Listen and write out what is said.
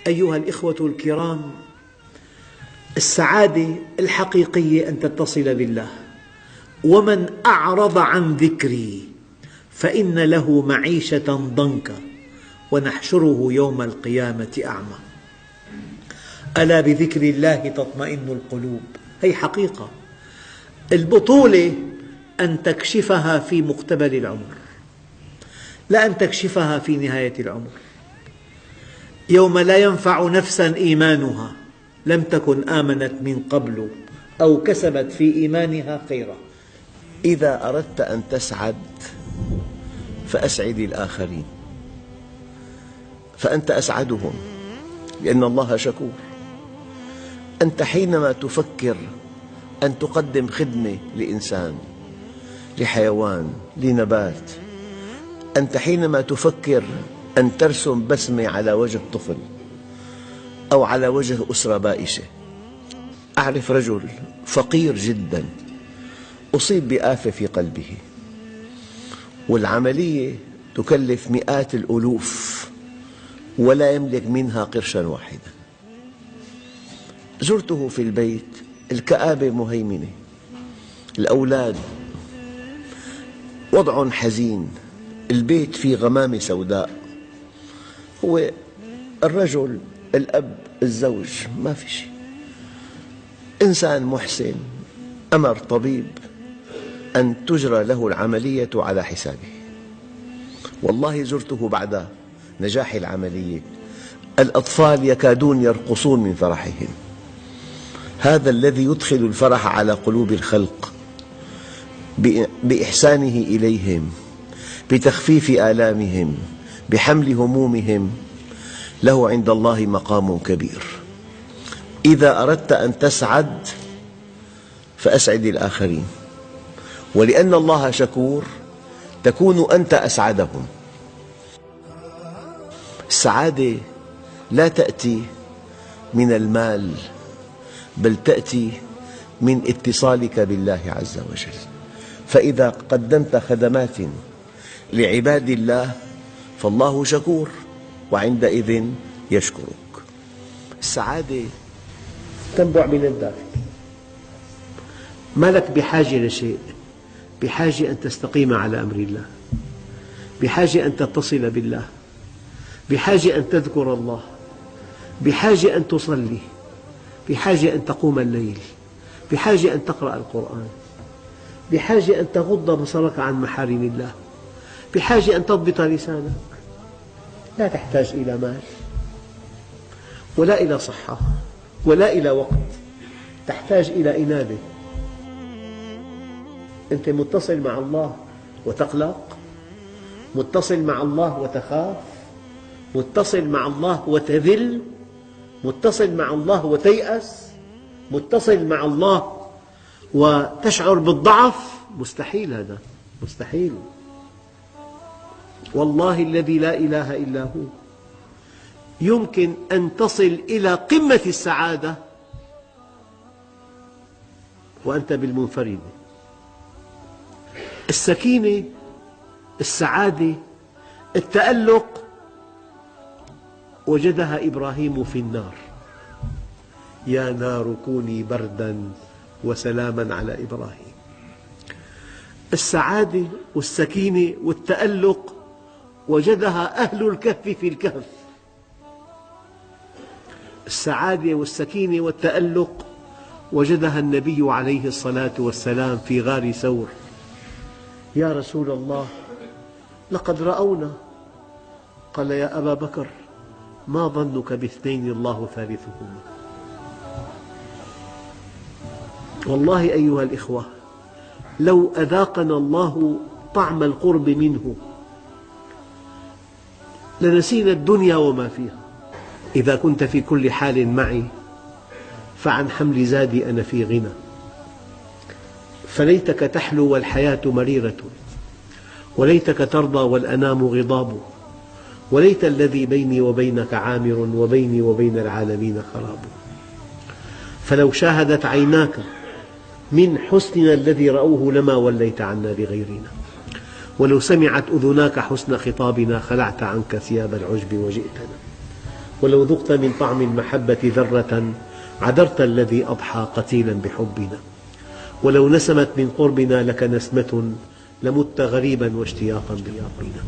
أيها الإخوة الكرام، السعادة الحقيقية أن تتصل بالله. ومن أعرض عن ذكري فإن له معيشة ضنكا ونحشره يوم القيامة أعمى. ألا بذكر الله تطمئن القلوب. هي حقيقة. البطولة أن تكشفها في مقتبل العمر، لا أن تكشفها في نهاية العمر. يوم لا ينفع نفسا إيمانها لم تكن آمنت من قبل أو كسبت في إيمانها خيرا. إذا أردت أن تسعد فأسعد الآخرين، فأنت أسعدهم، لأن الله شكور. أنت حينما تفكر أن تقدم خدمة لإنسان، لحيوان، لنبات، أنت حينما تفكر أن ترسم بسمة على وجه طفل أو على وجه أسرة بائسة. أعرف رجل فقير جدا أصيب بآفة في قلبه، والعملية تكلف مئات الألوف ولا يملك منها قرشا واحدا. زرته في البيت، الكآبة مهيمنة، الأولاد وضع حزين، البيت فيه غمامة سوداء. هو الرجل، الأب، الزوج، ما في شيء. إنسان محسن أمر طبيب أن تجرى له العملية على حسابه. والله زرته بعد نجاح العملية، الأطفال يكادون يرقصون من فرحهم. هذا الذي يدخل الفرح على قلوب الخلق بإحسانه إليهم، بتخفيف آلامهم، بحمل همومهم، له عند الله مقام كبير. إذا أردت أن تسعد فأسعد الآخرين، ولأن الله شكور تكون أنت أسعدهم. السعادة لا تأتي من المال، بل تأتي من اتصالك بالله عز وجل. فإذا قدمت خدمات لعباد الله فالله شكور، وعندئذ يشكرك. السعادة تنبع من الداخل. ما لك بحاجة لشيء، بحاجة أن تستقيم على أمر الله، بحاجة أن تتصل بالله، بحاجة أن تذكر الله، بحاجة أن تصلي، بحاجة أن تقوم الليل، بحاجة أن تقرأ القرآن، بحاجة أن تغض بصرك عن محارم الله، بحاجة أن تضبط لسانك. لا تحتاج إلى مال ولا إلى صحة ولا إلى وقت، تحتاج إلى إنابة. أنت متصل مع الله وتقلق، متصل مع الله وتخاف، متصل مع الله وتذل، متصل مع الله وتيأس، متصل مع الله وتشعر بالضعف. مستحيل، هذا مستحيل. والله الذي لا إله إلا هو يمكن أن تصل إلى قمة السعادة وأنت بالمنفردة. السكينة، السعادة، التألق وجدها إبراهيم في النار. يا نار كوني بردا وسلاما على إبراهيم. السعادة والسكينة والتألق وجدها أهل الكهف في الكهف. السعادة والسكينة والتألق وجدها النبي عليه الصلاة والسلام في غار ثور. يا رسول الله، لقد رأونا. قال: يا أبا بكر، ما ظنك باثنين الله ثالثهما. والله أيها الإخوة، لو أذاقنا الله طعم القرب منه لنسينا الدنيا وما فيها. إذا كنت في كل حال معي فعن حمل زادي أنا في غنى. فليتك تحلو والحياة مريرة، وليتك ترضى والأنام غضاب، وليت الذي بيني وبينك عامر وبيني وبين العالمين خراب. فلو شاهدت عيناك من حسننا الذي رأوه لما وليت عنا لغيرنا. ولو سمعت أذناك حسن خطابنا خلعت عنك ثياب العجب وجئتنا. ولو ذقت من طعم المحبة ذرة عذرت الذي أضحى قتيلا بحبنا. ولو نسمت من قربنا لك نسمة لمت غريبا واشتياقا بحبنا.